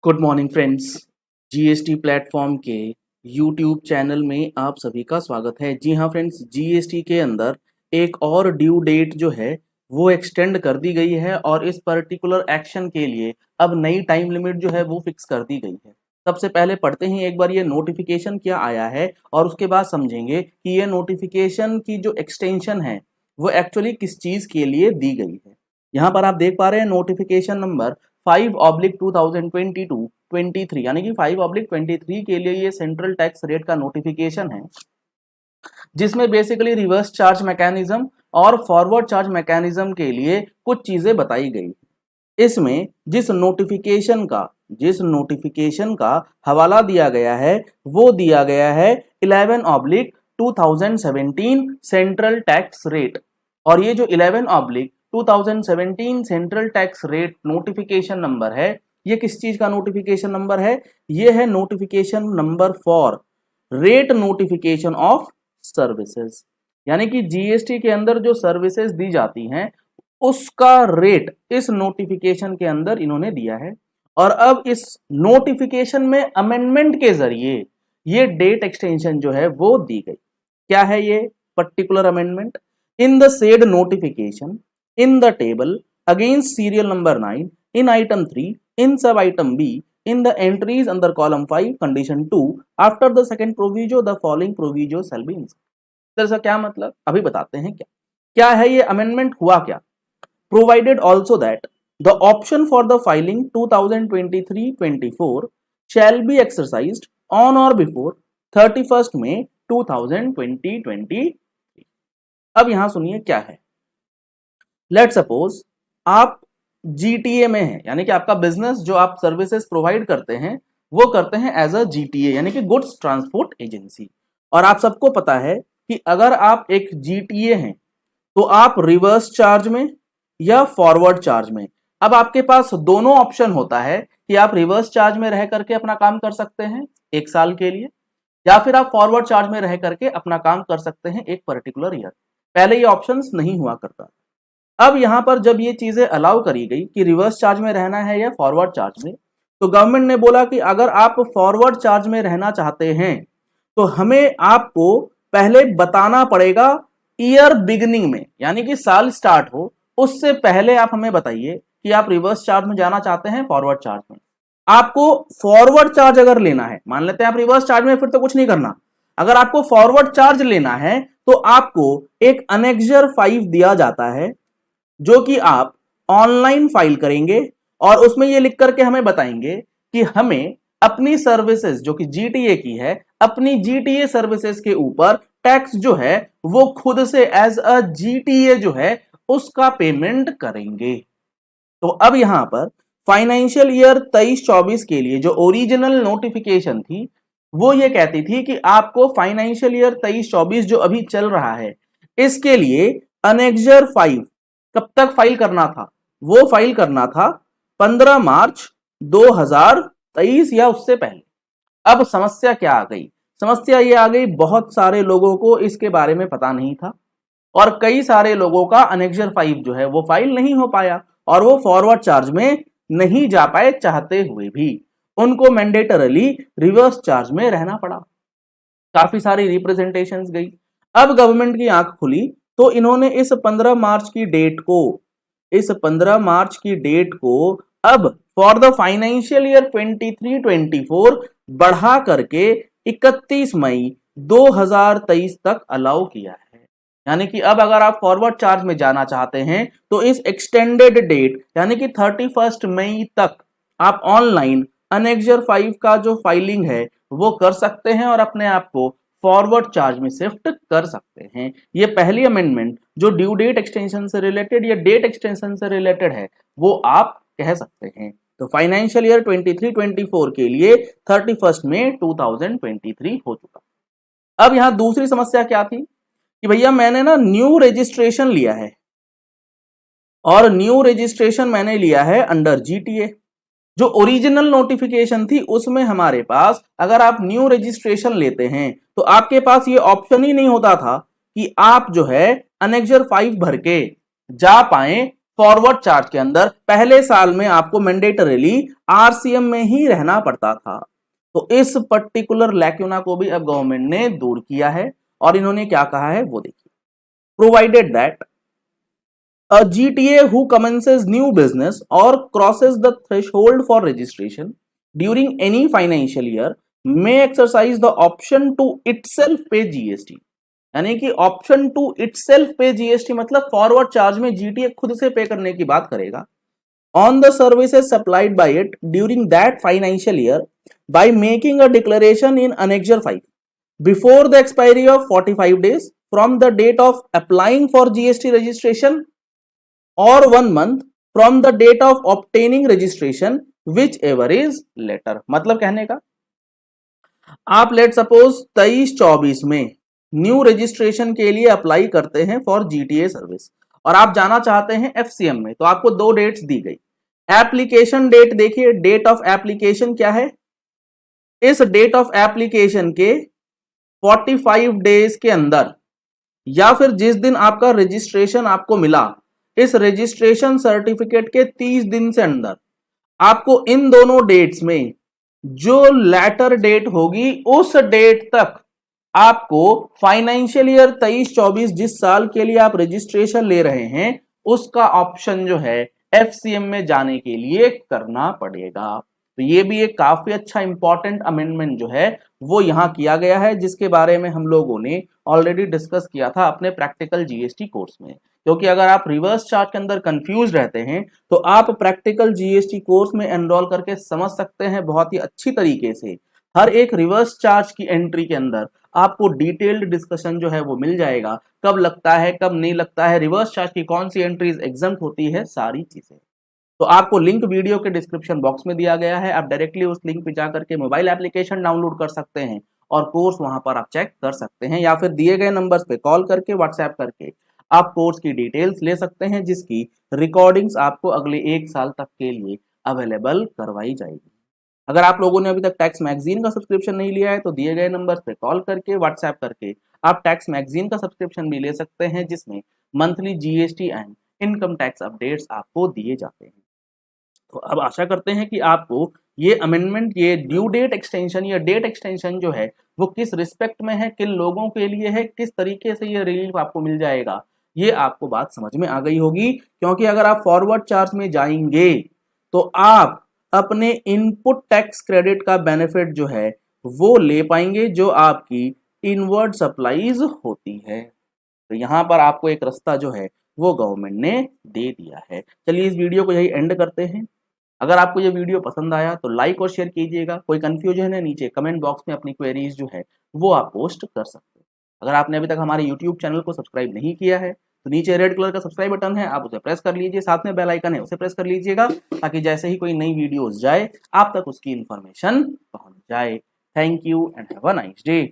Good morning friends. GST platform के YouTube channel में आप सभी का स्वागत है। जी हाँ फ्रेंड्स, जीएसटी के अंदर एक और ड्यू डेट जो है वो एक्सटेंड कर दी गई है और इस पर्टिकुलर एक्शन के लिए अब नई टाइम लिमिट जो है वो फिक्स कर दी गई है। सबसे पहले पढ़ते हैं एक बार ये नोटिफिकेशन क्या आया है और उसके बाद समझेंगे कि ये नोटिफिकेशन की जो एक्सटेंशन है वो एक्चुअली किस चीज़ के लिए दी गई है। यहाँ पर आप देख पा रहे हैं नोटिफिकेशन नंबर 5/2022-23 यानी कि 5/23 के लिए ये सेंट्रल टैक्स रेट का नोटिफिकेशन है, जिसमें बेसिकली रिवर्स चार्ज मैकेनिज्म और फॉरवर्ड चार्ज मैकेनिज्म के लिए कुछ चीजें बताई गई। इसमें जिस नोटिफिकेशन का हवाला दिया गया है वो दिया गया है 11/2017 सेंट्रल टैक्स रेट। और ये जो 11/2017 central tax rate notification number है, ये किस चीज का नोटिफिकेशन नंबर है? ये है notification number for rate notification of services, यानी कि जीएसटी के अंदर जो सर्विसेज दी जाती हैं उसका रेट इस नोटिफिकेशन के अंदर इन्होंने दिया है। और अब इस नोटिफिकेशन में अमेंडमेंट के जरिए ये डेट एक्सटेंशन जो है वो दी गई। क्या है ये particular amendment? In the said notification in the table against serial number 9 in item 3 in sub item B in the entries under column 5 condition 2 after the second proviso the following proviso shall be inserted। इसका क्या मतलब अभी बताते हैं। क्या है ये amendment? हुआ क्या? provided also that the option for the filing 2023-24 shall be exercised on or before 31st May 2023। अब यहां सुनिए क्या है। लेट सपोज आप जीटीए में है, यानी कि आपका बिजनेस जो आप सर्विसेज प्रोवाइड करते हैं वो करते हैं एज अ जीटीए यानी कि गुड्स ट्रांसपोर्ट एजेंसी। और आप सबको पता है कि अगर आप एक जीटीए हैं तो आप रिवर्स चार्ज में या फॉरवर्ड चार्ज में, अब आपके पास दोनों ऑप्शन होता है कि आप रिवर्स चार्ज में रह करके अपना काम कर सकते हैं 1 साल के लिए, या फिर आप फॉरवर्ड चार्ज में रह करके अपना काम कर सकते हैं एक पर्टिकुलर ईयर। पहले ये ऑप्शंस नहीं हुआ करता। अब यहां पर जब ये चीजें अलाउ करी गई कि रिवर्स चार्ज में रहना है या फॉरवर्ड चार्ज में, तो गवर्नमेंट ने बोला कि अगर आप फॉरवर्ड चार्ज में रहना चाहते हैं तो हमें आपको पहले बताना पड़ेगा ईयर बिगिनिंग में, यानी कि साल स्टार्ट हो उससे पहले आप हमें बताइए कि आप रिवर्स चार्ज में जाना चाहते हैं फॉरवर्ड चार्ज में। आपको फॉरवर्ड चार्ज अगर लेना है, मान लेते हैं आप रिवर्स चार्ज में, फिर तो कुछ नहीं करना। अगर आपको फॉरवर्ड चार्ज लेना है तो आपको एक अनेक्जर 5 दिया जाता है जो कि आप ऑनलाइन फाइल करेंगे और उसमें ये लिख करके हमें बताएंगे कि हमें अपनी सर्विसेज जो कि जीटीए की है, अपनी जीटीए सर्विसेज के ऊपर टैक्स जो है वो खुद से एज अ जीटीए जो है उसका पेमेंट करेंगे। तो अब यहां पर फाइनेंशियल ईयर 23-24 के लिए जो ओरिजिनल नोटिफिकेशन थी वो ये कहती थी कि आपको फाइनेंशियल ईयर 23-24 जो अभी चल रहा है इसके लिए अनेक्जर 5 कब तक फाइल करना था? वो फाइल करना था 15 मार्च 2023 या उससे पहले। अब समस्या क्या आ गई? समस्या ये आ गई, बहुत सारे लोगों को इसके बारे में पता नहीं था और कई सारे लोगों का अनेक्जर 5 जो है वो फाइल नहीं हो पाया और वो फॉरवर्ड चार्ज में नहीं जा पाए चाहते हुए भी। उनको मैंडेटरली रिवर्स चार्ज में रहना पड़ा। काफी सारी रिप्रेजेंटेशंस गई। अब गवर्नमेंट की आंख खुली तो इन्होंने इस 15 मार्च की डेट को अब फॉर द फाइनेंशियल ईयर 23-24 बढ़ा करके 31 मई 2023 तक अलाउ किया है। यानी कि अब अगर आप फॉरवर्ड चार्ज में जाना चाहते हैं तो इस एक्सटेंडेड डेट यानी कि 31 मई तक आप ऑनलाइन अनेक्जर 5 का जो फाइलिंग है वो कर सकते हैं और अपने आप को फॉरवर्ड चार्ज में शिफ्ट कर सकते हैं। ये पहली अमेंडमेंट जो ड्यू डेट एक्सटेंशन से रिलेटेड या डेट एक्सटेंशन से रिलेटेड है वो आप कह सकते हैं। तो फाइनेंशियल ईयर 23-24 के लिए 31 मई 2023 हो चुका। अब यहां दूसरी समस्या क्या थी कि भैया मैंने ना न्यू रजिस्ट्रेशन लिया है और न्यू रजिस्ट्रेशन मैंने लिया है अंडर जीटीए। जो ओरिजिनल नोटिफिकेशन थी उसमें हमारे पास अगर आप न्यू रजिस्ट्रेशन लेते हैं तो आपके पास ये ऑप्शन ही नहीं होता था कि आप जो है अनेक्जर 5 भर के जा पाए फॉरवर्ड चार्ज के अंदर पहले साल में आपको मैंडेटरीली आरसीएम में ही रहना पड़ता था। तो इस पर्टिकुलर लैक्यूना को भी अब गवर्नमेंट ने दूर किया है और इन्होंने क्या कहा है वो देखिए, provided that a GTA who commences new business or crosses the threshold for registration during any financial year may exercise the option to itself pay GST। यानी कि option two itself pay GST मतलब forward charge में GTA खुद से पे करने की बात करेगा on the services supplied by it during that financial year by making a declaration in Annexure 5 before the expiry of 45 days from the date of applying for GST registration or 1 month from the date of obtaining registration whichever is later। मतलब कहने का आप let suppose 23-24 में new registration के लिए apply करते हैं for GTA service और आप जाना चाहते हैं एफसीएम में, तो आपको दो डेट्स दी गई। एप्लीकेशन डेट देखिए, डेट ऑफ एप्लीकेशन क्या है, इस डेट ऑफ एप्लीकेशन के 45 डेज के अंदर या फिर जिस दिन आपका रजिस्ट्रेशन आपको मिला, इस रजिस्ट्रेशन सर्टिफिकेट के 30 दिन से अंदर आपको इन दोनों डेट्स में जो लेटर डेट होगी उस डेट तक आपको फाइनेंशियल ईयर 23-24 जिस साल के लिए आप रजिस्ट्रेशन ले रहे हैं उसका ऑप्शन जो है एफसीएम में जाने के लिए करना पड़ेगा। तो ये भी एक काफी अच्छा इंपॉर्टेंट अमेंडमेंट जो है वो यहां किया गया है, जिसके बारे में हम लोगों ने ऑलरेडी डिस्कस किया था अपने प्रैक्टिकल जीएसटी कोर्स में। क्योंकि अगर आप रिवर्स चार्ज के अंदर कंफ्यूज रहते हैं तो आप प्रैक्टिकल जीएसटी कोर्स में एनरोल करके समझ सकते हैं बहुत ही अच्छी तरीके से। हर एक रिवर्स चार्ज की एंट्री के अंदर आपको डिटेल्ड डिस्कशन जो है वो मिल जाएगा, कब लगता है कब नहीं लगता है, रिवर्स चार्ज की कौन सी एंट्रीज एग्जम्प्ट होती है, सारी चीजें। तो आपको लिंक वीडियो के डिस्क्रिप्शन बॉक्स में दिया गया है, आप डायरेक्टली उस लिंक पे जाकर के मोबाइल एप्लीकेशन डाउनलोड कर सकते हैं और कोर्स वहां पर आप चेक कर सकते हैं, या फिर दिए गए नंबर्स पे कॉल करके व्हाट्सएप करके आप कोर्स की डिटेल्स ले सकते हैं, जिसकी रिकॉर्डिंग्स आपको अगले 1 साल तक के लिए अवेलेबल करवाई जाएगी। अगर आप लोगों ने अभी तक टैक्स मैगजीन का सब्सक्रिप्शन नहीं लिया है तो दिए गए नंबर पे कॉल करके व्हाट्सएप करके आप टैक्स मैगजीन का सब्सक्रिप्शन भी ले सकते हैं, जिसमें monthly GST and income tax updates आपको दिए जाते हैं। तो अब आशा करते हैं कि आपको ये अमेंडमेंट, ये ड्यू डेट एक्सटेंशन या डेट एक्सटेंशन जो है वो किस रिस्पेक्ट में है, किन लोगों के लिए है, किस तरीके से ये रिलीफ आपको मिल जाएगा, ये आपको बात समझ में आ गई होगी। क्योंकि अगर आप फॉरवर्ड चार्ज में जाएंगे तो आप अपने इनपुट टैक्स क्रेडिट का बेनिफिट जो है वो ले पाएंगे जो आपकी इनवर्ड सप्लाईज होती है। तो यहां पर आपको एक रास्ता जो है वो गवर्नमेंट ने दे दिया है। चलिए इस वीडियो को यही एंड करते हैं। अगर आपको ये वीडियो पसंद आया तो लाइक और शेयर कीजिएगा। कोई कंफ्यूजन है नीचे कमेंट बॉक्स में अपनी क्वेरीज जो है वो आप पोस्ट कर सकते हैं। अगर आपने अभी तक हमारे यूट्यूब चैनल को सब्सक्राइब नहीं किया है तो नीचे रेड कलर का सब्सक्राइब बटन है, आप उसे प्रेस कर लीजिए, साथ में बेल आइकन है उसे प्रेस कर लीजिएगा, ताकि जैसे ही कोई नई वीडियोस जाए आप तक उसकी इंफॉर्मेशन पहुंच जाए। Thank you and have a nice day.